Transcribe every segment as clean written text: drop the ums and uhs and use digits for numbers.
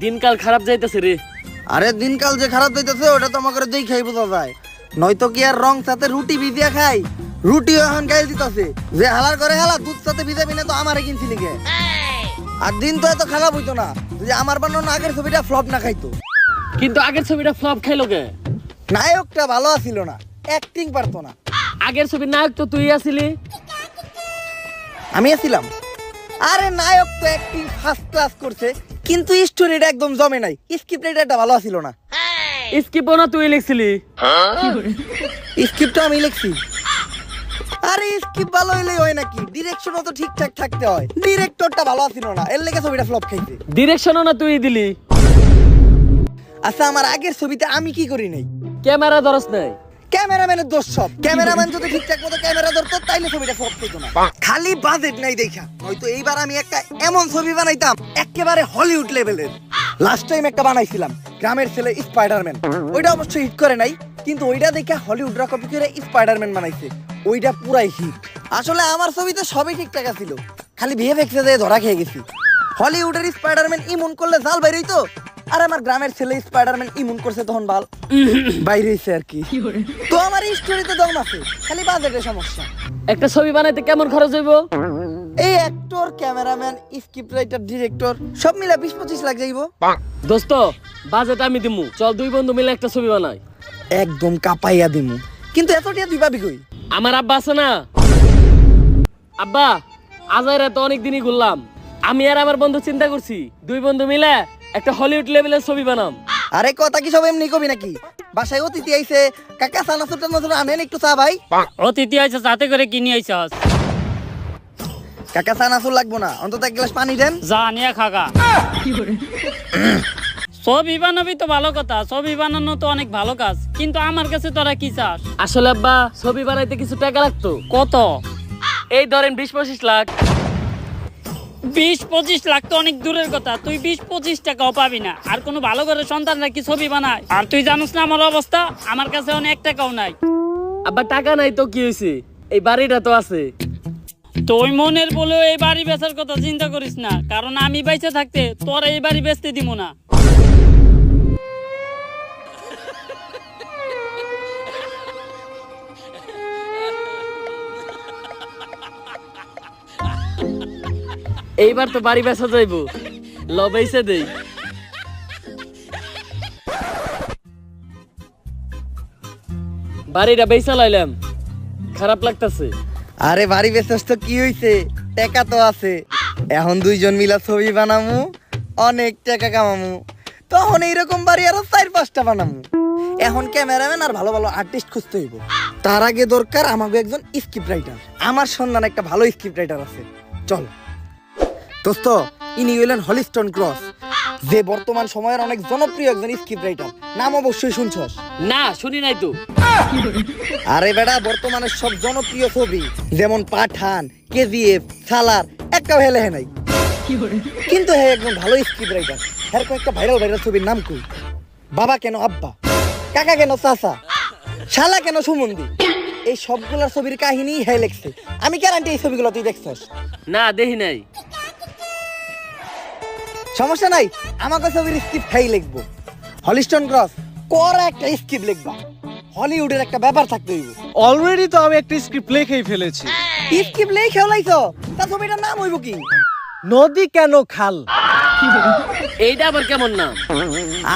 দিনকাল খারাপ যাইতেছে রে। আরে দিনকাল যে খারাপ যাইতেছে ওটা তো আমাকে দেখাই বোঝা যায়। নয়তো কি আর রং সাথে রুটি ভিজিয়া খাই, রুটিও এখন গাইল দিতেছে যে হালার করে হালা দুধ সাথে ভিজাবি না তো আমারে কিনছি লিখে। আর দিন তো এত খারাপ হইতো না যদি আমার বানানো আগের ছবিটা ফ্লপ না খাইতো। কিন্তু আগের ছবিটা ফ্লপ খাইলো কে? নায়কটা ভালো আছিল না, অ্যাক্টিং পারতো না। আগের ছবির নায়ক তো তুই আছিলি। আমি আছিলাম? আরে নায়ক তো অ্যাক্টিং ফার্স্ট ক্লাস করছে, কিন্তু স্টোরিটা একদম জমে নাই। স্ক্রিপ্ট রাইটারটা ভালো ছিল না। স্কিপও না তুই লিখছিলি? স্ক্রিপ্টটা আমি লিখছি। আরে স্ক্রিপ্ট ভালো হইলেই হয় নাকি? ডিরেকশনও তো ঠিকঠাক থাকতে হয়। ডিরেক্টরটা ভালো ছিল না, এর লেগে ছবিটা ফ্লপ খাইছে। ডিরেকশনও না তুই দিলি। আচ্ছা আমার আগের ছবিতে আমি কি করি নাই? ক্যামেরা ধরস নাই? ক্যামেরাম্যানের দোষ সব। ক্যামেরাম্যান যদি ঠিকঠাক মতো ক্যামেরা ধরতো তাইলে ছবিটা ফ্লপ খেতো না। খালি বাজেট নাই দেখা, হয়তো এইবার আমি একটা এমন ছবি বানাইতাম একেবারে হলিউড লেভেলের। লাস্ট টাইম একটা বানাইছিলাম গ্রামের ছেলে স্পাইডারম্যান, ওইটা অবশ্যই হিট করে নাই, কিন্তু ওইটা দেখে হলিউডরা কপি করে স্পাইডারম্যান বানাইছে, ওইটা পুরাই হিট। আসলে আমার ছবিতে সবই ঠিকঠাক ছিল, খালি ভিএফএক্স এ ধরা খেয়ে গেছি। হলিউডের স্পাইডারম্যান ইমন করলে জাল বাইরে হইতো, আর আমার গ্রামের ছেলে স্পাইডারম্যান ইমন করছে তখন বাল বাইরে হইছে আর কি। তো আমার স্টোরিতে দম আছে, খালি বাজেটের সমস্যা। একটা ছবি বানাইতে কেমন খরচ হইব? এই actor, cameraman, script writer, director সব মিলে 20-25 লাখ যাইব। দোস্ত বাজেট আমি দিমু, চল দুই বন্ধু মিলে একটা ছবি বানাই। একদম কাপাইয়া দিমু, কিন্তু এত টিয়া তুই পাবি কই? আমার আব্বা আছে না? আব্বা আজাইরা তো অনেক দিনই ঘুরলাম, আমি আর আমার বন্ধু চিন্তা করছি দুই বন্ধু মিলে একটা হলিউড লেভেলের ছবি বানাম। আরে কথা কি সব এমনি কবি নাকি? বাসায় অতিথি আইছে, কাকা সানাসুর টানাসুর আনেন একটু চা ভাই। অতিথি আইছে সাথে করে কিনে আইছস? কাকা সানাসুর লাগবো না, অন্তত এক গ্লাস পানি দেন। যা নিয়ে খাগা। ছবি বানাবি তো ভালো কথা, ছবি বানানো তো অনেক ভালো কাজ, কিন্তু আমার কাছে তোরা কি চাস? আসলে আব্বা ছবি বানাইতে কিছু টাকা লাগতো। কত? এই ধরেন 20-25 লাখ। 20-25 লাখ তো অনেক দূরের কথা, তুই 20-25 টাকাও পাবি না। আর কোনো ভালো করে সন্তানরা কি ছবি বানায়? আর তুই জানিস না আমার অবস্থা, আমার কাছে অনেক টাকাও নাই। আব্বা টাকা নাই তো কি হয়েছে, এই বাড়িটা তো আছে। তুই মনের বলে এই বাড়ি বেচার কথা চিন্তা করিস না, কারণ আমি বেঁচে থাকতে তোর এই বাড়ি বেচতে দিব না। এইবার তো বাড়ি বেচা যাইব, লবেইছে দেই। বাড়িটা বেচা লাইলাম, খারাপ লাগতাছে। আরে বাড়ি বেচস তো কি হইছে, টাকা তো আছে। এখন দুইজন মিলা ছবি বানামু, অনেক টাকা কামামু, তখন এইরকম বাড়ি আরো 4-5টা বানামু। এখন ক্যামেরাম্যান আর ভালো ভালো আর্টিস্ট খুঁজতে হইব। তার আগে দরকার আমাকে একজন স্ক্রিপ্ট রাইটার। আমার সন্ধান একটা ভালো স্ক্রিপ্ট রাইটার আছে, চল। দোস্ত ইনি হইলেন হলিস্টন ক্রস, যে বর্তমান সময়ের অনেক জনপ্রিয় একজন স্ক্রিপ্ট রাইটার। নাম অবশ্যই শুনছস? না শুনি নাই তো। আরে বেটা, বর্তমানে সব জনপ্রিয় ছবি যেমন পাঠান, কেজিএফ, সালার একটা হেলে হে নাই, কিন্তু হ্যাঁ একজন ভালো স্ক্রিপ্ট রাইটার। হ্যাঁ কয়েকটা ভাইরাল ছবির নাম কই? বাবা কেন আব্বা, কাকা কেন চাচা, শালা কেন সুমন্দি, এই সবগুলার ছবির কাহিনী হ্যাঁ লেখছে। আমি গ্যারান্টি এই ছবিগুলো তুই দেখছস? না দেখি নাই। সমস্যা নাই, আমাকে ছবির স্ক্রিপ্ট হ্যাঁ লিখবো। হলিস্টন ক্রস কর একটা স্ক্রিপ্ট লিখবা, হলিউডের একটা ব্যাপার থাকতে হইব। অলরেডি তো আমি একটা স্ক্রিপ্ট লিখেই ফেলেছি। স্ক্রিপ্ট লিখে লাইছো, তা ছবিটার নাম হইব কি? নদী কেন খাল। এইটা আবার কেমন নাম?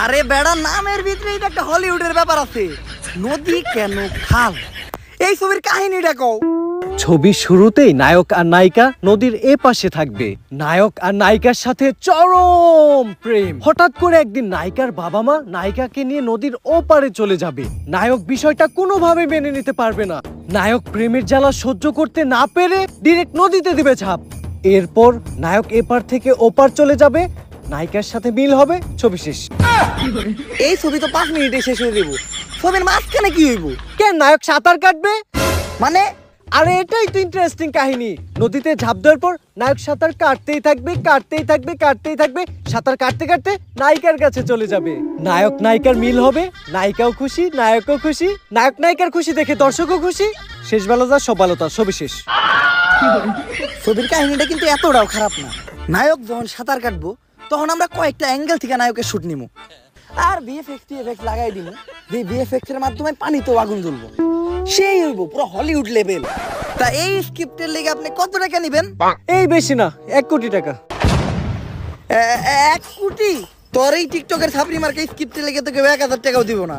আরে বেড়া, নামের ভিতরে এটা একটা হলিউডের ব্যাপার আছে। নদী কেন খাল, এই ছবির কাহিনীটা কও। ছবির শুরুতেই নায়ক আর নায়িকা নদীর এ পাশে থাকবে। নায়ক আর নায়িকার সাথে চরম প্রেম। হঠাৎ করে একদিন নায়িকার বাবা মা নায়িকাকে নিয়ে নদীর ওপারে চলে যাবে। নায়ক বিষয়টা কোনোভাবে মেনে নিতে পারবে না। নায়ক প্রেমের জ্বালা সহ্য করতে না পেরে ডিরেক্ট নদীতে দিবে ঝাঁপ। এরপর নায়ক এপার থেকে ওপার চলে যাবে, নায়িকার সাথে মিল হবে, ছবি শেষ। এই ছবি তো 5 মিনিটে শেষ হয়ে যাবো, ছবির মাঝখানে কি হইব? কেন নায়ক সাঁতার কাটবে? মানে আরে এটাই তো ইন্টারেস্টিং কাহিনী। নদীতে ঝাঁপ দেওয়ার পর নায়ক সাঁতার কাটতেই থাকবে, কাটতেই থাকবে, কাটতেই থাকবে। সাঁতার কাটতে কাটতে নায়িকার কাছে চলে যাবে। নায়ক নায়িকার মিল হবে, নায়িকাও খুশি, নায়কও খুশি। নায়ক নায়িকার খুশি দেখে দর্শকও খুশি। শেষ ভালো যা সব ভালো তা, ছবি শেষ। ছবির কাহিনীটা কিন্তু এতটাও খারাপ না। নায়ক যখন সাঁতার কাটবো তখন আমরা কয়েকটা অ্যাঙ্গেল থেকে নায়কের শুট নিমু আর ভিএফএক্স লাগাই দিমু। যে ভিএফএক্স এর মাধ্যমে পানিতেও আগুন জ্বলবো, সেই হইব পুরো হলিউড লেভেল। তা এই স্ক্রিপ্টের লেগে আপনি কত টাকা নেবেন? এই বেশি না, 1 কোটি টাকা। 1 কোটি? তোর এই টিকটকের ছাপরি মার্কে স্ক্রিপ্টের লেগে তোকে 1000 টাকাও দিব না।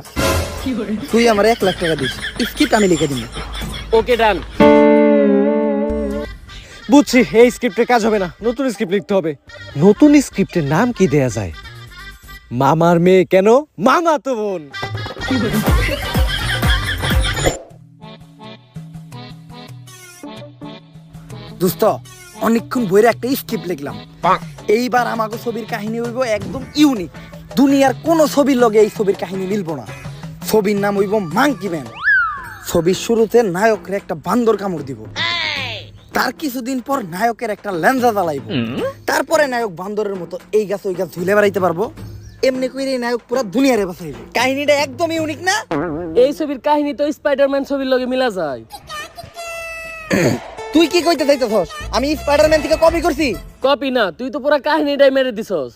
তুই আমার 1 লাখ টাকা দিস, স্ক্রিপ্ট আমি লিখে দিব। ওকে ডান। বুঝছি, এই স্ক্রিপ্টের কাজ হবে না, নতুন স্ক্রিপ্ট লিখতে হবে। নতুন স্ক্রিপ্টের নাম কি দেয়া যায়? মামার মেয়ে কেন মামা তো বোন। দোস্ত অনেকক্ষণ বইরে একটা স্ক্রিপ্ট লিখলাম। এইবার আমাকে ছবির কাহিনী হইব একদম ইউনিক। দুনিয়ার কোন ছবির লগে এই ছবির কাহিনী মিলবো না। ছবির নাম হইব মাঙ্কি ম্যান। ছবির শুরুতে নায়করে একটা বান্দর কামড় দিব, তার কিছুদিন পর নায়কের একটা লেঞ্জা জ্বালাইব, তারপরে নায়ক বান্দরের মতো এই গাছ ওই গাছ ঝুলে বেড়াইতে পারবো। এমনি কইরে নায়ক পুরো দুনিয়ারে বাঁচাইব। কাহিনীটা একদম ইউনিক না? এই ছবির কাহিনী তো স্পাইডারম্যান ছবির লগে মিলা যায়। তুই কি কইতে চাইতেছস? আমি স্পাইডারম্যান থেকে কপি করছি? কপি না, তুই তো পুরো কাহিনীটাই মেরে দিছস।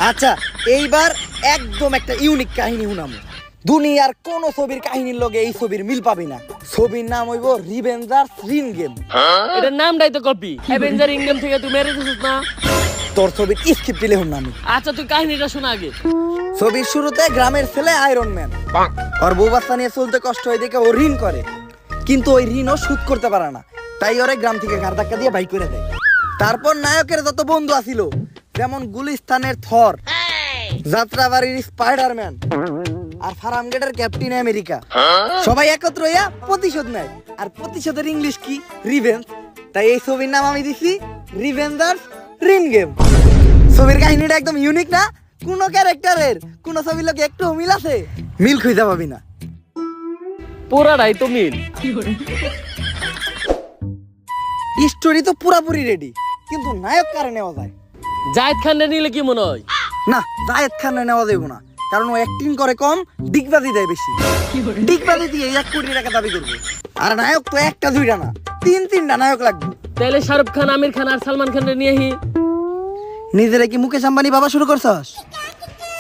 আচ্ছা, এইবার একদম একটা ইউনিক কাহিনী শুনাম। দুনিয়ার কোন ছবির কাহিনীর লগে এই ছবির মিল পাবি না। ছবির নাম হইব রিভেঞ্জার্স রিন গেম। এটার নামটাই তো কপি। অ্যাভেঞ্জার ইংগেম থেকে তুই মেরে দিছস না? তোর ছবির স্ক্রিপ্ট লিখুন নাম। আচ্ছা তুই কাহিনীটা শোনা আগে। ছবির শুরুতে গ্রামের ছেলে আয়রন ম্যান, ওর বউ বাচ্চা নিয়ে চলতে কষ্ট হয় দেখে ও ঋণ করে, কিন্তু ওই ঋণও শোধ করতে পারে না, তাই ওরে গ্রাম থেকে ঘাড় ধাক্কা দিয়ে বাইক করে দেয়। তারপর নায়কের যত বন্ধু আছিল, যেমন গুলিস্তানের থর, যাত্রাবাড়ির স্পাইডারম্যান আর ফার্মগেটের ক্যাপ্টেন আমেরিকা, সবাই একত্র হইয়া প্রতিশোধ নেয়। আর প্রতিশোধের ইংলিশ কি? রিভেঞ্জ। তাই এই ছবির নাম আমি দিছি রিভেঞ্জার্স রিন গেম। ছবির কাহিনীটা একদম ইউনিক না? কোন ক্যারেক্টারের কোন ছবির লোক একটু মিল আছে? মিল খুঁজে পাবি না। পুরাটাই তো মিল। স্টোরি তো পুরাপুরি রেডি, কিন্তু নায়ক কারে নেওয়া যায়? জায়েদ খানরে নিলে কি মনে হয়? না, জায়েদ খানে নেওয়া যাইব না, কারণ ও অ্যাক্টিং করে কম, ডিগবাজি দেয় বেশি। ডিগবাজি দিয়ে 1 কোটি টাকা দাবি করবে। আর নায়ক তো একটা দুইটা না, 3-3টা নায়ক লাগবে। তাইলে শাহরুখ খান, আমির খান আর সালমান খানরে নিয়ে হি। নিজেরা কি মুকেশ আম্বানি বাবা শুরু করছস?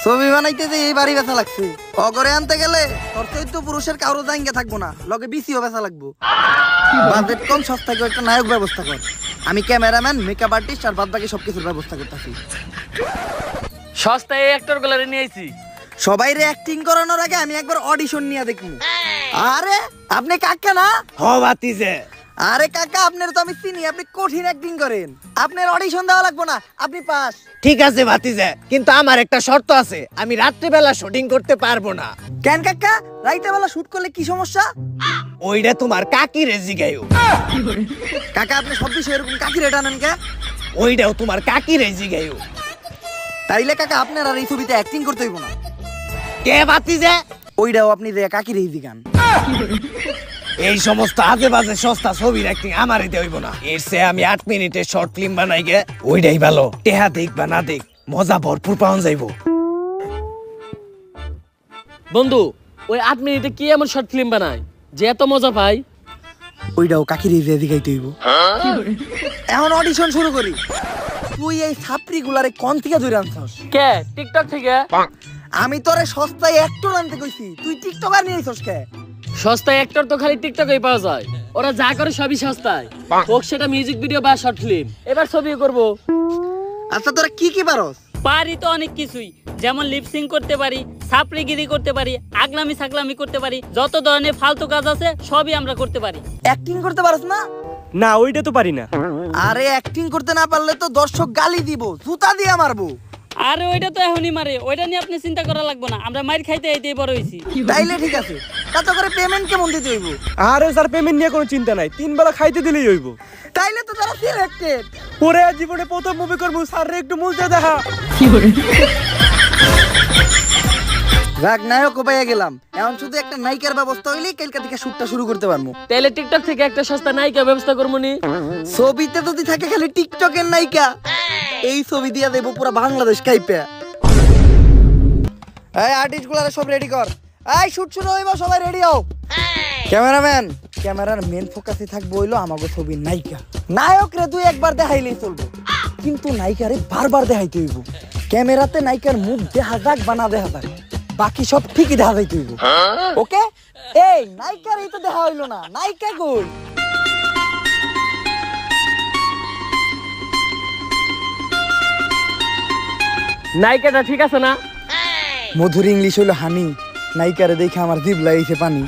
ছবি বানাইতে যে এই বাড়ি বেচা লাগছে, অগরে আনতে গেলে তোর চৈত্য পুরুষের কারো জায়গা থাকবো না, লগে বিসিও বেচা লাগবো। বাজেট কম, সস্তায় একটা নায়ক ব্যবস্থা কর। আমি ক্যামেরাম্যান, মেকআপ আর্টিস্ট আর বাদ বাকি সবকিছুর ব্যবস্থা করতেছি। সস্তায় এই অ্যাক্টর গুলারে নিয়ে আইছি। সবাইরে অ্যাক্টিং করানোর আগে আমি একবার অডিশন নিয়ে দেখবো। আরে আপনি কাকা না? হ বাতিজে। আরে কাকা, আপনার তো আমি চিনি, আপনি কঠিন অ্যাক্টিং করেন। আপনার অডিশন দেওয়া লাগবে না, আপনি পাস। ঠিক আছে ভাতিজা, কিন্তু আমার একটা শর্ত আছে, আমি রাত্রিবেলা শুটিং করতে পারবো না। কেন কাকা? রাইতে বেলা শুট করলে কি সমস্যা? ওইটা তোমার কাকি রেজি গাইও। কাকা, আপনি সব বিষয় এরকম কাকি রেট আনেন কে? ওইটাও তোমার কাকি রেজি গাইও। তাইলে কাকা আপনার আর এই ছবিতে অ্যাক্টিং করতে হইব না। কে বাতিজা? ওইটাও আপনি যে কাকি রেজি গান। এই সমস্ত আজে বাজে সস্তা ছবির অ্যাক্টিং আমারই হইব না। এর চেয়ে আমি 8 মিনিটের শর্ট ফিল্ম বানাই গে, ওইটাই ভালো। টেহা দেখ বা না দেখ, মজা ভরপুর পাওয়া যাইবো। বন্ধু, ওই 8 মিনিটে কি এমন শর্ট ফিল্ম বানায় যে এত মজা পাই? ওইটাও কাকি রেজি গাইতে হইব। এখন অডিশন শুরু করি। তুই এই ছাপরি গুলারে কোন থেকে ধরে আনছস? কে? টিকটক থেকে। আমি তোরে সস্তায় অ্যাক্টর আনতে কইছি, তুই টিকটকার নিয়ে আইছস কে? সস্তায় অ্যাক্টর তো খালি টিকটকেই পাওয়া যায়। ওরা যা করে সবই সস্তায়, হোক সেটা মিউজিক ভিডিও বা শর্ট ফিল্ম। এবার ছবিও করব। আচ্ছা, তোরা কি কি পারস? পারি তো অনেক কিছুই, যেমন লিপসিং করতে পারি, সাপড়িগিরি করতে পারি, আগলামি সাকলামি করতে পারি, যত ধরনের ফালতু কাজ আছে সবই আমরা করতে পারি। অ্যাক্টিং করতে পারস না? না, ওইটা তো পারি না। আরে অ্যাক্টিং করতে না পারলে তো দর্শক গালি দিব, জুতা দিয়ে মারবো। আরে ওইটা তো এখনই মারে, ওইটা নিয়ে আপনি চিন্তা করা লাগবে না, আমরা মার খাইতে এইতেই বড় হইছি। তাইলে ঠিক আছে, কত করে পেমেন্ট কেমন দিতে হইব? আরে স্যার, পেমেন্ট নিয়ে কোনো চিন্তা নাই, 3 বেলা খাইতে দিলেই হইব। তাইলে তো তারা সিলেক্টেড। পরে জীবনে প্রথম মুভি করবো, স্যার রে একটু মুলতে দেখা। যাক, নায়ক পাইয়া গেলাম। এখন শুধু একটা নায়িকার ব্যবস্থা হইলেই কালকে থেকে শুটটা শুরু করতে পারবো। তাইলে টিকটক থেকে একটা সস্তা নায়িকা ব্যবস্থা করবো নি? ছবিতে যদি থাকে খালি টিকটকের নায়িকা, এই ছবি দিয়া দেবো পুরো বাংলাদেশ কাইপে। এই আর্টিস্ট গুলারে সব রেডি কর। এই শুট শুরু হইব, সবাই রেডি হও। ক্যামেরাম্যান, ক্যামেরার মেন ফোকাসে থাকবো হইলো আমাগো ছবির নায়িকা। নায়ক রে তুই একবার দেখাইলেই চলবে। কিন্তু নায়িকারে বারবার দেখাইতে হইব। ক্যামেরাতে নায়িকার মুখ দেখা যাক বা না দেখা যাক, বাকি সব ঠিকই দেখা যাইতে হইব। ওকে, এই নায়িকার এই তো দেখা হইলো না, নায়িকা কই? নায়িকাটা ঠিক আছে না? মধুর ইংলিশ হইলো হানি, নায়িকারে দেখে আমার জিভ লাগিয়েছে পানি।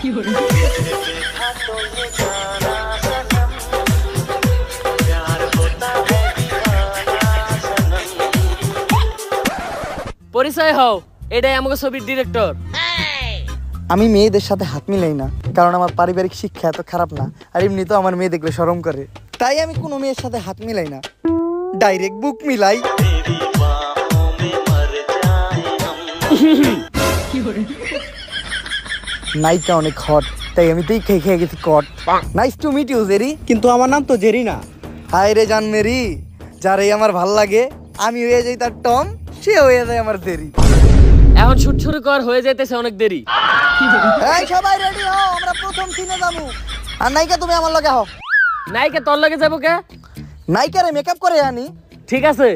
পরিচয় হও, এটাই আমাকে ছবির ডিরেক্টর। আমি মেয়েদের সাথে হাত মিলাই না, কারণ আমার পারিবারিক শিক্ষা এত খারাপ না, আর এমনি তো আমার মেয়ে দেখলে শরম করে, তাই আমি কোনো মেয়ের সাথে হাত মিলাই না, ডাইরেক্ট বুক মিলাই। নায়িকা অনেক হট, তাই আমি তুই খেয়ে খেয়ে গেছি কট। Nice to meet you Jerry. কিন্তু আমার নাম তো জেরি না। হায় রে জান মেরি, যারে আমার ভাল লাগে আমি হয়ে যাই তার টম, সে হয়ে যায় আমার জেরি। এখন শুট শুরু কর, হয়ে যাইতেছে অনেক দেরি। এই সবাই রেডি হও, আমরা প্রথম সিনে যাবো। আর নায়িকা তুমি আমার লগে হও। নায়িকা তোর লাগে যাবো কে? নায়িকারে মেকআপ করে আনি। ঠিক আছে,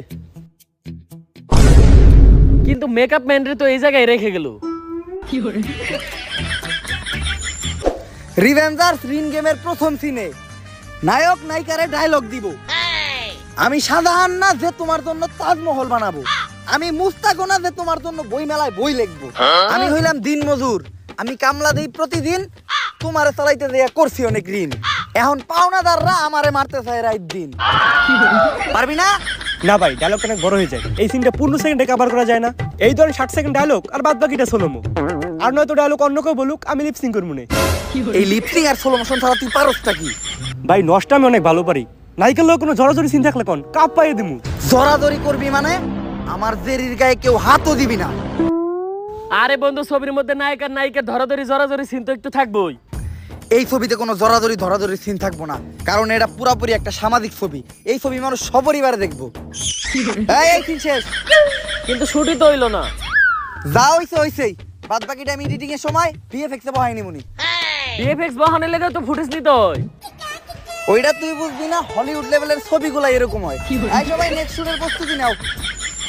কিন্তু মেকআপ ম্যানরে তো এই জায়গায় রেখে গেল। রিভেঞ্জার্স রিন গেমের প্রথম সিনে নায়ক নায়িকারে ডায়লগ দিব। আমি শাহজাহান না যে তোমার জন্য তাজমহল বানাবো, আমি মুস্তাকও না যে তোমার জন্য বই মেলায় বই লিখবো, আমি হইলাম দিন মজুর, আমি কামলা দেই প্রতিদিন, তোমারে চালাইতে দেয়া করছি অনেক ঋণ, এখন পাওনাদাররা আমারে মারতে চায় রাত দিন। পারবি না? না ভাই, ডায়লগটা অনেক বড় হয়ে যায়, এই সিনটা 15 সেকেন্ডে কভার করা যায় না। এই ধরেন 60 সেকেন্ড ডায়লগ আর বাদ বাকিটা সোলোমো, আর নয়তো ডায়লগ অন্য কেউ বলুক, আমি লিপসিং করবো না। এই লিপসিং আর স্লো মোশন ছাড়া তুই পারসটা কি? ভাই নষ্ট আমি অনেক ভালো পারি, নায়িকার লোক কোনো জড়াজড়ি সিন থাকলে কোন কাপ পাইয়ে দিমু। জড়াজড়ি করবি মানে আমার জেরির গায়ে কেউ হাতও দিবি না। আরে বন্ধু, ছবির মধ্যে নায়ক আর নায়িকা ধরাধরি জড়াজড়ি সিন তো একটু থাকবোই। এই ছবিতে কোনো জড়াজড়ি ধরাধরি সিন থাকবো না, কারণ এটা পুরাপুরি একটা সামাজিক ছবি। এই ছবি মানুষ সপরিবারে দেখবো। এই সিন শেষ। কিন্তু শুটই তো হইলো না। যা হইছে হইছেই, বাদ বাকিটা আমি এডিটিং এর সময় ভিএফএক্স এ বহাই নিমুনি। ভিএফএক্স বহানের লেগে তো ফুটেজ নিতে হয়। ওইটা তুই বুঝবি না, হলিউড লেভেলের ছবিগুলো এরকম হয়। এই সবাই নেক্সট শুটের প্রস্তুতি নাও,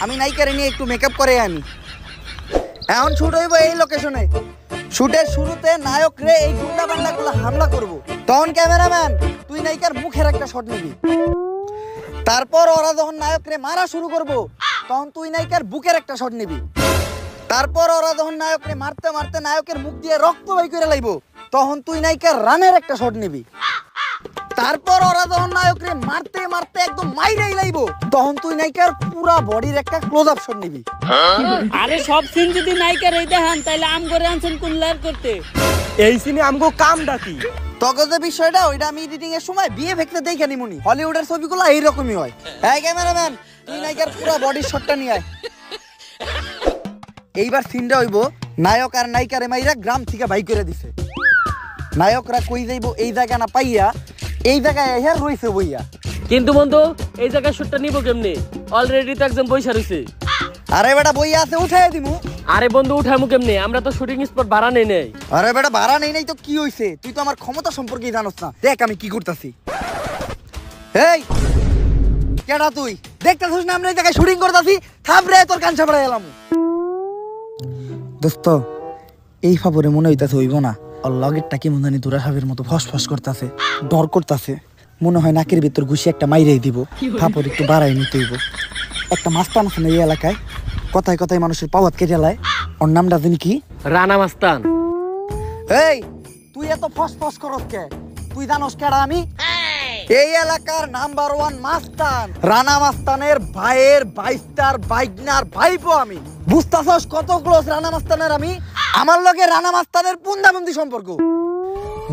আমি নায়িকারে নিয়ে একটু মেকআপ করে আনি। এখন শুট হইব এই লোকেশনে। শুটের শুরুতে নায়ক রে এই গুন্ডা বান্ডাগুলো হামলা করব, তখন ক্যামেরাম্যান তুই নায়িকার মুখের একটা শট নিবি। তারপর ওরা যখন নায়ক রে মারা শুরু করব, তখন তুই নায়িকার বুকের একটা শট নিবি। তারপর ওরা যখন নায়ক রে মারতে মারতে নায়কের মুখ দিয়ে রক্ত বের করে লাইব, তখন তুই নায়িকার রানের একটা শট নিবি। তারপর ওরা যখন নায়ক রে মারতে মারতে একদম মাইরাই লাইব, তখন তুই নায়িকার পুরা বডির একটা ক্লোজ আপ শট নিবি। আরে সব সিন যদি নায়িকার এই দেখান, তাহলে আম করে আনছেন কোন লেয়ার করতে? এই সিনে আমগো কাম ডাকি। তখন যে বিষয়টা ওইটা আমি এডিটিং এর সময় ভিএফএক্স এ দেখে নিমুনি। হলিউডের ছবিগুলো এইরকমই হয়। এই ক্যামেরাম্যান তুই নায়িকার পুরা বডির শটটা নিয়ে আয়। এইবার সিনটা হইব নায়ক আর নায়িকারে মাইরা গ্রাম থেকে বাই করে দিছে। নায়করা কই যাইব এই জায়গা না পাইয়া এই জায়গায় এসে রইছে বইয়া। কিন্তু বন্ধু, এই জায়গায় শুটটা নিব কেমনে? অলরেডি তো একজন বইসা রইছে। আরে বেটা বইয়া আছে, উঠাই দিমু। আরে বন্ধু, উঠামু কেমনে? আমরা তো শুটিং স্পট ভাড়া নেই নেই। আরে বেটা ভাড়া নেই নাই তো কি হইছে? তুই তো আমার ক্ষমতা সম্পর্কে জানোস না। দেখ আমি কি করতেছি। এই কেডা তুই? দেখতেছিস না আমরা এই জায়গায় শুটিং করতেছি? থামরে, তোর কান চাপড়াই এলাম। দোস্ত এই ফাবরে মনে হইতাছে হইব না, আর লগেরটা কি মনে দুরা সাপের মতো ফসফস করতেছে, ডর করতেছে, মনে হয় নাকের ভিতর ঘুষি একটা মাইরাই দিব। ফাপর একটু বাড়াই নিতে হইব। একটা মাস্তান আছে না এই এলাকায়, কথায় কথায় মানুষের পাওয়াত কেটে লাই, ওর নামটা জানি কি? রানা মাস্তান। এই তুই এত ফসফস করস কে? তুই জানোস কেডা আমি? এই এলাকার নাম্বার 1 মাস্তান, রানা মাস্তানের ভাইয়ের বাইস্টার বাইকনার ভাইপো আমি। বুঝতাছস কত ক্লোজ রানা মাস্তানের আমি? আমার লগে রানা মাস্তানের পুন্দাবন্দি সম্পর্ক।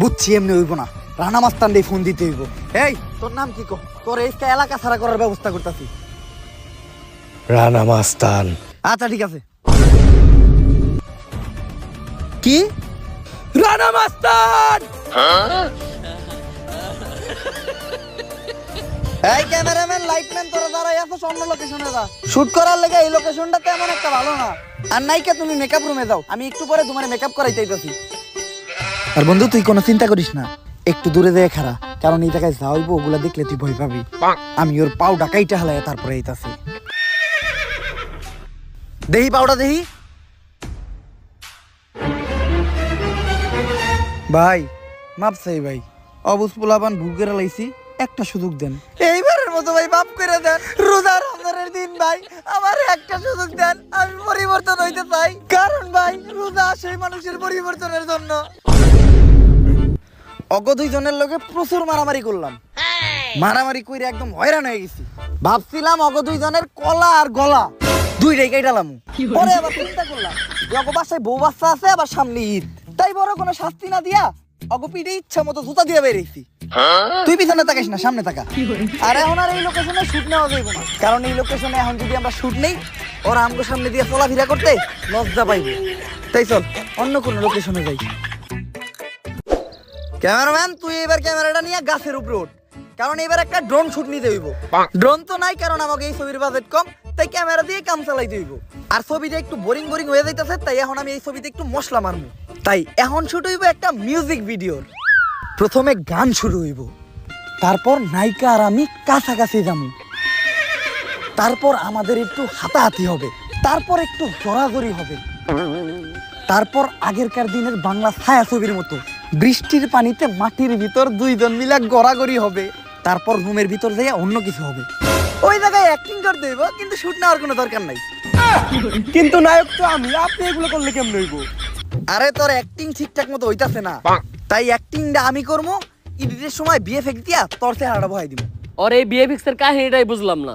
বুঝছি এমনি হইব না, রানা মাস্তান দিয়ে ফোন দিতে হইব। এই তোর নাম কি? তোর এই এলাকা ছাড়া করার ব্যবস্থা করতেছি। রানা মাস্তান। আচ্ছা ঠিক আছে। কি? রানা মাস্তান। এই ক্যামেরাম্যান লাইটম্যান তোরা দাঁড়াই আছো, অন্য লোকেশনে যা। শুট করার লেগে এই লোকেশনটা তেমন একটা ভালো না। আর নাইকা তুমি মেকআপ রুমে যাও, আমি একটু পরে তোমার মেকআপ করাইতেইতাছি। আর বন্ধু তুই কোনো চিন্তা করিস না, একটু দূরে যেয়ে খাড়া, কারণ এই জায়গায় যা হইব ওগুলা দেখলে তুই ভয় পাবি। আমি ওর পাও ডাকাইটা হালাই তারপরে এইতাছি। দেহি পাউডা দেহি। ভাই মাপ চাই ভাই, অবুজ পোলাপান ভুল করে লাইছি, একটা সুযোগ দেন। এইবারের মতো ভাই মাফ করে দেন। রোজা রমজানের দিন ভাই আমার একটা সুযোগ দেন, আমি পরিবর্তন হইতে চাই। কারণ ভাই রোজা সেই মানুষের পরিবর্তনের জন্য। অগ দুইজনের লগে প্রচুর মারামারি করলাম, মারামারি কইরে একদম হয়রান হয়ে গেছি। ভাবছিলাম অগ দুইজনের কলা আর গলা দুইটাই কেটালাম। পরে আবার চিন্তা করলাম অগ বাসায় বউ বাচ্চা আছে, আবার সামনে ঈদ, তাই বড় কোনো শাস্তি না দিয়া অগ পিঠে ইচ্ছা মতো জুতা দিয়ে বেরিয়েছি। তুই পিছনে তাকাইস না, সামনে তাকা। আর এখন আর এই লোকেশনে শুট নেওয়া যাইব না, কারণ এই লোকেশনে এখন যদি আমরা শুট নেই ওরা আমগো সামনে দিয়ে চলাফেরা করতে লজ্জা পাইবে। তাই চল অন্য কোনো লোকেশনে যাই। ক্যামেরাম্যান তুই এবার ক্যামেরাটা নিয়ে গাছের উপরে ওঠ, কারণ এবার একটা ড্রোন শুট নিতে হইব। ড্রোন তো নাই, কারণ আমাকে এই ছবির বাজেট কম, তাই ক্যামেরা দিয়ে কাম চালাইতে হইব। আর ছবিটা একটু বোরিং বোরিং হয়ে যাইতেছে, তাই এখন আমি এই ছবিতে একটু মশলা মারবো। তাই এখন শুট হইব একটা মিউজিক ভিডিওর। প্রথমে গান শুরু হইব, তারপর নায়িকা আর আমি কাছাকাছি যাবো, তারপর আমাদের একটু হাতাহাতি হবে, তারপর একটু জড়াজড়ি হবে, তারপর আগেরকার দিনের বাংলা ছায়া ছবির মতো বৃষ্টির পানিতে মাটির ভিতর দুইজন মিলে গড়াগড়ি হবে, তারপর রুমের ভিতর যাইয়া অন্য কিছু হবে। ওই জায়গায় অ্যাক্টিং করতে হইব, কিন্তু শুট নেওয়ার কোনো দরকার নাই। কিন্তু নায়ক তো আমি, আপনি এগুলো করলে কেমন হইব? আরে তোর অ্যাক্টিং ঠিকঠাক মতো হইতাছে না, তাই অ্যাক্টিংটা আমি করবো। এডিটের সময় বিএফএক্স দিয়া তোর চেহারাটা বহাই দিব। ওর এই বিএফএক্স এর কাহিনীটাই বুঝলাম না।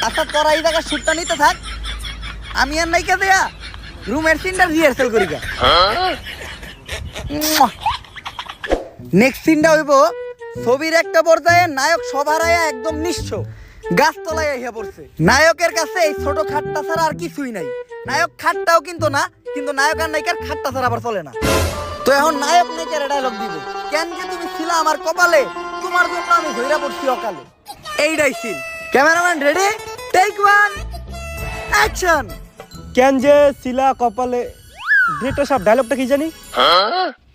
আচ্ছা তোরা এই জায়গায় শুটটা নিতে থাক, আমি আর নাইকা দেয়া রুমের সিনটা রিহার্সাল করি। নেক্সট সিনটা হইব ছবির একটা পর্যায়ে নায়ক সবার একদম নিঃস্ব গাছতলায় আইয়া পড়ছে। নায়কের কাছে এই ছোট খাটটা ছাড়া আর কিছুই নাই। নায়ক খাটটাও কিন্তু না, কিন্তু নায়ক আর নায়িকার খাটটা ছাড়া আবার চলে না। তো এখন নায়ক নায়িকার ডায়লগ দিব, কেন যে তুমি ছিলা আমার কপালে, তোমার জন্য আমি ধইরা পড়ছি অকালে। এইটাই scene. Cameraman ready, take one, action. কেন যে শিলা কপালে, ডিরেক্টর সাহেব ডায়লগটা কি জানি?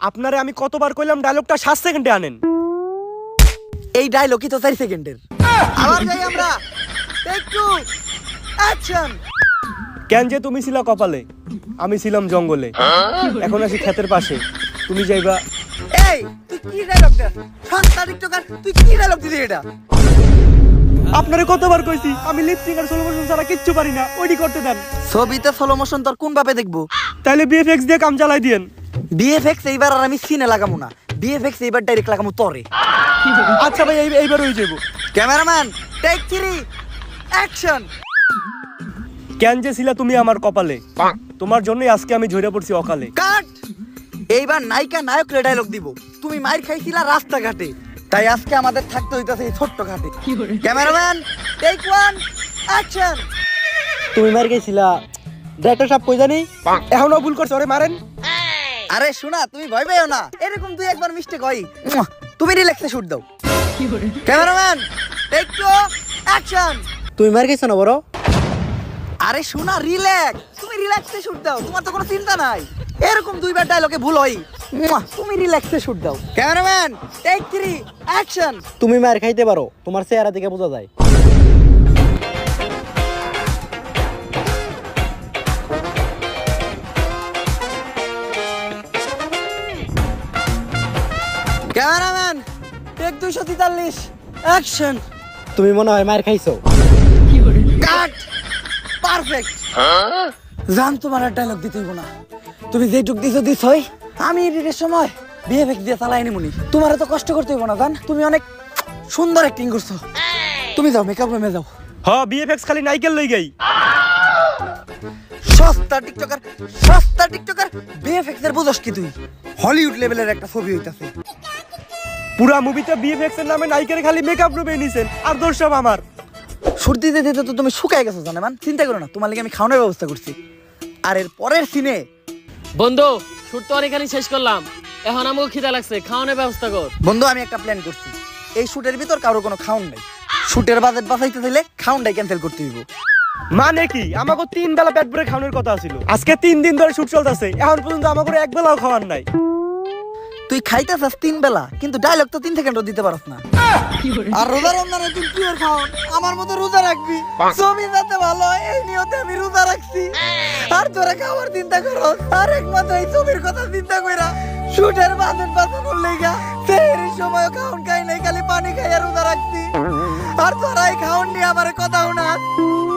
আপনারে আমি কতবার কইলাম ডায়লগটা 7 সেকেন্ডে আনেন। এই ডায়লগই তো 4 সেকেন্ডের। আবার যাই আমরা, টেক টু, অ্যাকশন। কেন যে তুমি ছিলা কপালে, আমি ছিলাম জঙ্গলে, এখন আসি ক্ষেতের পাশে, তুমি যাইবা। এই তুই কি ডায়লগ দিস? সস্তা টিকটকার, তুই কি ডায়লগ দিলি এটা? আপনারে কতবার কইছি আমি লিপ সিং আর স্লো মোশন ছাড়া কিচ্ছু পারি না, ওইটি করতে দেন। ছবিতে স্লো মোশন তোর কোন ভাবে দেখবো? তাইলে বিএফএক্স দিয়ে কাম চালাই দিয়েন। বিএফএক্স এইবার আর আমি সিনে লাগামু না, বিএফএক্স এইবার ডাইরেক্ট লাগামু তোরে। আচ্ছা ভাই এইবার হয়ে যাবো। Cameraman take 3, action. কেন যে ছিলা তুমি আমার কপালে, তোমার জন্যই আজকে আমি ঝরে পড়ছি অকালে। কাট। এইবার নায়িকা নায়ক রে ডায়লগ দিব, তুমি মাইর খাইছিলা রাস্তাঘাটে, তাই আজকে আমাদের থাকতে হইতাছে এই ছোট্ট ঘাটে। Cameraman take 1, action. তুমি মার গেছিলা, ডাইরেক্টর সাহেব কই জানি এখনো ভুল করছ, ওরে মারেন। আরে শোনা, তুমি ভয় পেও না, এরকম তুই একবার মিস্টেক হয়, তুমি রিল্যাক্সে শুট দাও। Cameraman take 2, action. তুমি মার গেছ না বড়? আরে শোনা, রিল্যাক্স, তুমি রিল্যাক্সে শুট দাও, তোমার তো কোনো চিন্তা নাই। এরকম দুইবার ডায়লগে ভুল হয়, তুমি রিল্যাক্সে শুট দাও। Cameraman take 3, action. তুমি মার খাইতে পারো, তোমার চেহারা দেখে বোঝা যায়। Cameraman take 243, action. তুমি মনে হয় মার খাইছো। কাট। পারফেক্ট। জান তোমার আর ডায়লগ দিতে হইব না, তুমি যেটুক দিছই, আমি এডিটের সময় বিহেভিয়ার দিয়ে চালাই নিমুনি। তোমার এত কষ্ট করতে হইব না জান, তুমি অনেক সুন্দর অ্যাক্টিং করছো। তুমি যাও, মেকআপ রুমে যাও। হ বিএফএক্স খালি নাইকেল লই গই। সস্তা টিকটকার বিএফএক্স এর বুঝস কি তুই? হলিউড লেভেলের একটা ছবি হইতাছে। পুরা মুভিতে বিএফএক্স এর নামে নাইকেল খালি মেকআপ রুমে নিছেন, আর দোষ সব আমার। সর্দি দিতে তো তুমি শুকায় গেছো জানেমান, চিন্তা করো না, তোমার লাগি আমি খাওয়ানোর ব্যবস্থা করছি। আর এর পরের সিনে বন্ধু শুট তো অনেকখানি শেষ করলাম, এখন আমাকে খিদা লাগছে, খাওয়ানোর ব্যবস্থা কর। বন্ধু আমি একটা প্ল্যান করছি, এই শুটের ভিতর কারো কোনো খাউন নাই। শুটের বাজেট বাঁচাইতে চাইলে খাউনটাই ক্যান্সেল করতে হইব। মানে কি আমাকে 3 বেলা পেট ভরে খাওয়ানোর কথা ছিল, আজকে 3 দিন ধরে শুট চলতেছে, এখন পর্যন্ত আমাকে এক বেলাও খাওয়ার নাই। তুই খাইতেছাস 3 বেলা কিন্তু ডায়লগ তো 3 সেকেন্ডও দিতে পারছ না। আর রোজা রমজানে তুই পিওর খাও আমার মতো রোজা রাখবি, ছবি যাতে ভালো হয় এই নিয়তে আমি রোজা রাখছি। আর তোরা খাওয়ার চিন্তা করো, আর একমাত্র এই ছবির কথা চিন্তা কইরা শুটের বাজেট বাঁচানোর লেগা সেহরির সময় খাওন খাই নাই, খালি পানি খাইয়া রোজা রাখছি। আর তোরা এই খাওন নিয়ে আমার কথা না।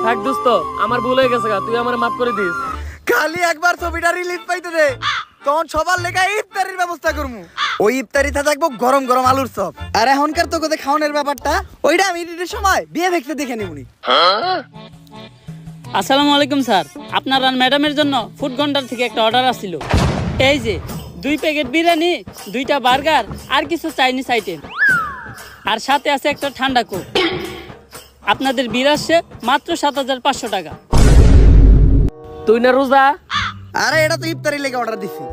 থাক দোস্ত, আমার ভুল হয়ে গেছে গা, তুই আমার মাফ করে দিস। খালি একবার ছবিটা রিলিজ পাইতে দে, তখন সবার লেখা ইফতারির ব্যবস্থা করবো। ওই ইফতারিতে থাকবো গরম গরম আলুর চপ। আর এখনকার তো কোথায় খাওয়ানোর ব্যাপারটা ওইটা আমি ঈদের সময় বিয়ে ভেক্সে দেখে নিবনি। আসসালামু আলাইকুম স্যার, আপনার আর ম্যাডামের জন্য ফুড কর্নার থেকে একটা অর্ডার আসছিল। এই যে 2 প্যাকেট বিরিয়ানি, 2টা বার্গার আর কিছু চাইনিজ আইটেম, আর সাথে আছে একটা ঠান্ডা কোক। আপনাদের বিল আসছে মাত্র 7500 টাকা। তুই না রোজা? আরে এটা তো ইফতারির লেগে অর্ডার দিছি।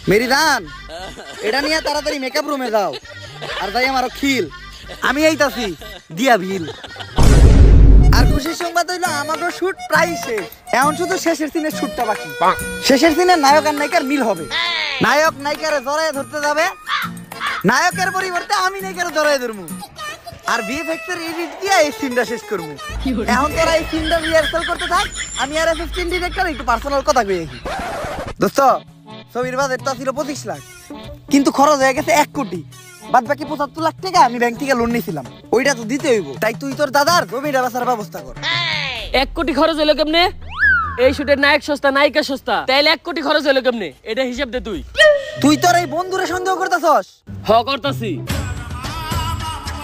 মেরি জান, এটা নিয়ে তাড়াতাড়ি মেকআপ রুমে যাও আর তাই আমারও খিল, আমি এইতাছি দিয়া ভিল। আর খুশির সংবাদ হইলো আমাদের শুট প্রায় শেষ, এখন শুধু শেষের সিনের শুটটা বাকি। শেষের সিনে নায়ক আর নায়িকার মিল হবে, নায়ক নায়িকারে জড়ায় ধরতে যাবে, নায়কের পরিবর্তে আমি নায়িকারে জড়ায় ধরবো। আর ভিএফএক্স এর এডিট দিয়ে এই সিনটা শেষ করবো। এখন তোরা এই সিনটা রিহার্সাল করতে থাক, আমি আর অ্যাসিস্ট্যান্ট ডিরেক্টর একটু পার্সোনাল কথা কই দেখি। দোস্ত, ছবির বাজেট তো ছিল 25 লাখ, কিন্তু খরচ হয়ে গেছে 1 কোটি। বাদ বাকি 75 লাখ টাকা আমি ব্যাংক থেকে লোন নিয়েছিলাম, ওইটা তো দিতে হইব। তাই তুই তোর দাদার জমিটা বেচার ব্যবস্থা কর। 1 কোটি খরচ হলো কেমনে? এই শুটের নায়ক সস্তা, নায়িকা সস্তা, তাইলে 1 কোটি খরচ হলো কেমনে? এটা হিসাব দে তুই। তুই তোর এই বন্ধুরে সন্দেহ করতেছস? হ করতাছি।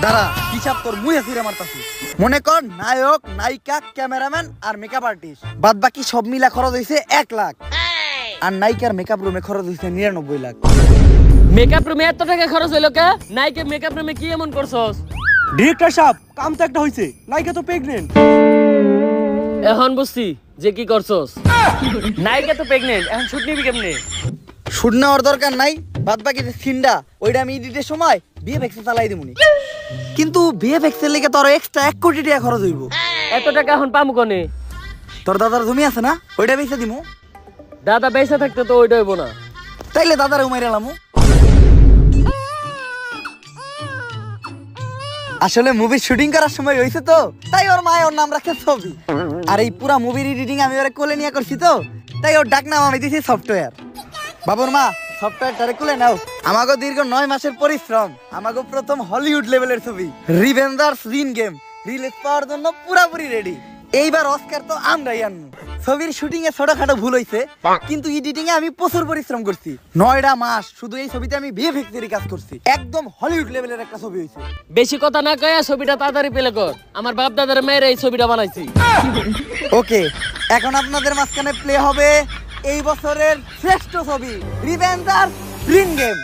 দাঁড়া, হিসাব তোর মুহে ফিরে মারতাছি। মনে কর নায়ক, নায়িকা, ক্যামেরাম্যান আর মেকআপ আর্টিস্ট, বাদ বাকি সব মিলা খরচ হইছে 1 লাখ। আর নায়িকার মেকআপ রুমে খরচ হইছে 99 লাখ। মেকআপ রুমে এত টাকা খরচ হলো কে? নায়িকা মেকআপ রুমে কি এমন করছস? ডিরেক্টর সাহেব, কাম তো একটা হইছে, নায়িকা তো প্রেগনেন্ট। এখন বুঝছি যে কি করছস। নায়িকা তো প্রেগনেন্ট, এখন শুট নিবি কেমনে? শুট নেওয়ার দরকার নাই, বাদ বাকি যে সিনটা ওইটা আমি এডিটের সময় ভিএফএক্সে চালাই দিমুনি। কিন্তু ভিএফএক্স এর লেগে তোর এক্সট্রা 1 কোটি টাকা খরচ হইব। এত টাকা এখন পামু কোনে? তোর দাদার জমি আছে না, ওইটা বেচে দিমু। দাদা বেঁচে থাকতে তো ওইটা হইব না। তাইলে দাদার উমাইরে লামু। আসলে মুভির শুটিং করার সময় হইছে তো, তাই ওর মায়ের ওর নাম রাখছে ছবি। আর এই পুরা মুভির এডিটিং আমি ওরে কোলে নিয়ে করছি তো, তাই ওর ডাক নাম আমি দিছি সফটওয়্যার। বাবুর মা, সফটওয়্যারটারে কোলে নাও। আমাগো দীর্ঘ 9 মাসের পরিশ্রম, আমাগো প্রথম হলিউড লেভেলের ছবি রিভেঞ্জার্স রিন গেম রিলিজ পাওয়ার জন্য পুরাপুরি রেডি। এইবার অস্কার তো আমরাই আনবো। ছবির শুটিং এ ছোটখাটো ভুল হইছে, কিন্তু এডিটিং এ আমি প্রচুর পরিশ্রম করছি। 9টা মাস শুধু এই ছবিতে আমি ভিএফএক্স এর কাজ করছি। একদম হলিউড লেভেলের একটা ছবি হইছে। বেশি কথা না কয়ে ছবিটা তাড়াতাড়ি পেলে কর। আমার বাপ দাদার মেয়ের এই ছবিটা বানাইছি। ওকে, এখন আপনাদের মাঝখানে প্লে হবে এই বছরের শ্রেষ্ঠ ছবি রিভেঞ্জার্স রিন গেম।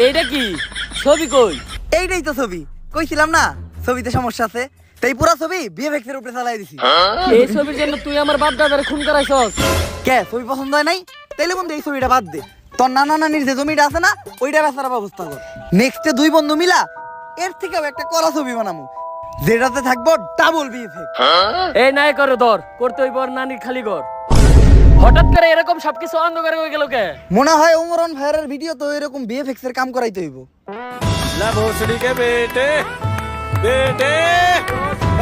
এইটা কি ছবি? কই এইটাই তো ছবি, কইছিলাম না ছবিতে সমস্যা আছে, তাই পুরো ছবি ভিএফএক্স এর উপরে চালাই দিছি। এই ছবির জন্য তুই আমার বাপ দাদার খুন করাইছস? কে ছবি পছন্দ হয় নাই? তাইলে বন্ধু এই ছবিটা বাদ দে, তোর নানা নানির যে জমিটা আছে না ওইটা বেচার ব্যবস্থা কর। নেক্সটে 2 বন্ধু মিলা এর থেকেও একটা কড়া ছবি বানামু, যেটাতে থাকবো ডাবল ভিএফএক্স। এই নাই করে ধর, করতে হইব ওর নানির খালি ঘর। হঠাৎ করে এরকম সবকিছু অন্ধকারে হয়ে গেল কে? মনে হয় ওমরন ভাইয়ের ভিডিও তো এরকম ভিএফএক্স এর কাম করাইতে হইব। ला भोसड़ी के बेटे बेटे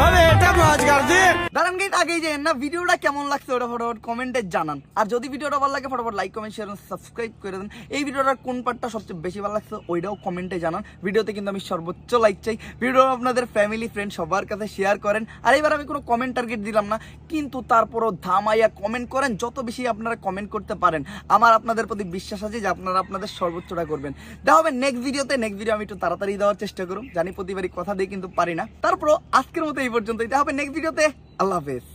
अबे बेटा मौज कर दे। দাঁড়ান গেট আগেই যে না ভিডিওটা কেমন লাগছে ওটা ফটোফট কমেন্টে জানান। আর যদি ভিডিওটা ভালো লাগে ফটোফট লাইক কমেন্ট শেয়ার সাবস্ক্রাইব করে দেন। এই ভিডিওটার কোন পার্টটা সবচেয়ে বেশি ভালো লাগছে ওইটাও কমেন্টে জানান। ভিডিওতে কিন্তু আমি সর্বোচ্চ লাইক চাই। ভিডিও আপনাদের ফ্যামিলি ফ্রেন্ড সবার কাছে শেয়ার করেন। আর এবার আমি কোনো কমেন্ট টার্গেট দিলাম না, কিন্তু তারপরও ধামাইয়া কমেন্ট করেন। যত বেশি আপনারা কমেন্ট করতে পারেন আমার আপনাদের প্রতি বিশ্বাস আছে যে আপনারা আপনাদের সর্বোচ্চটা করবেন। দেখা হবে নেক্সট ভিডিওতে। নেক্সট ভিডিও আমি একটু তাড়াতাড়ি দেওয়ার চেষ্টা করুন, জানি প্রতিবারই কথা দিয়ে কিন্তু পারি না। তারপরও আজকের মতো এই পর্যন্তই। দেখা হবে নেক্সট ভিডিওতে। আল্লাহ হাফেজ।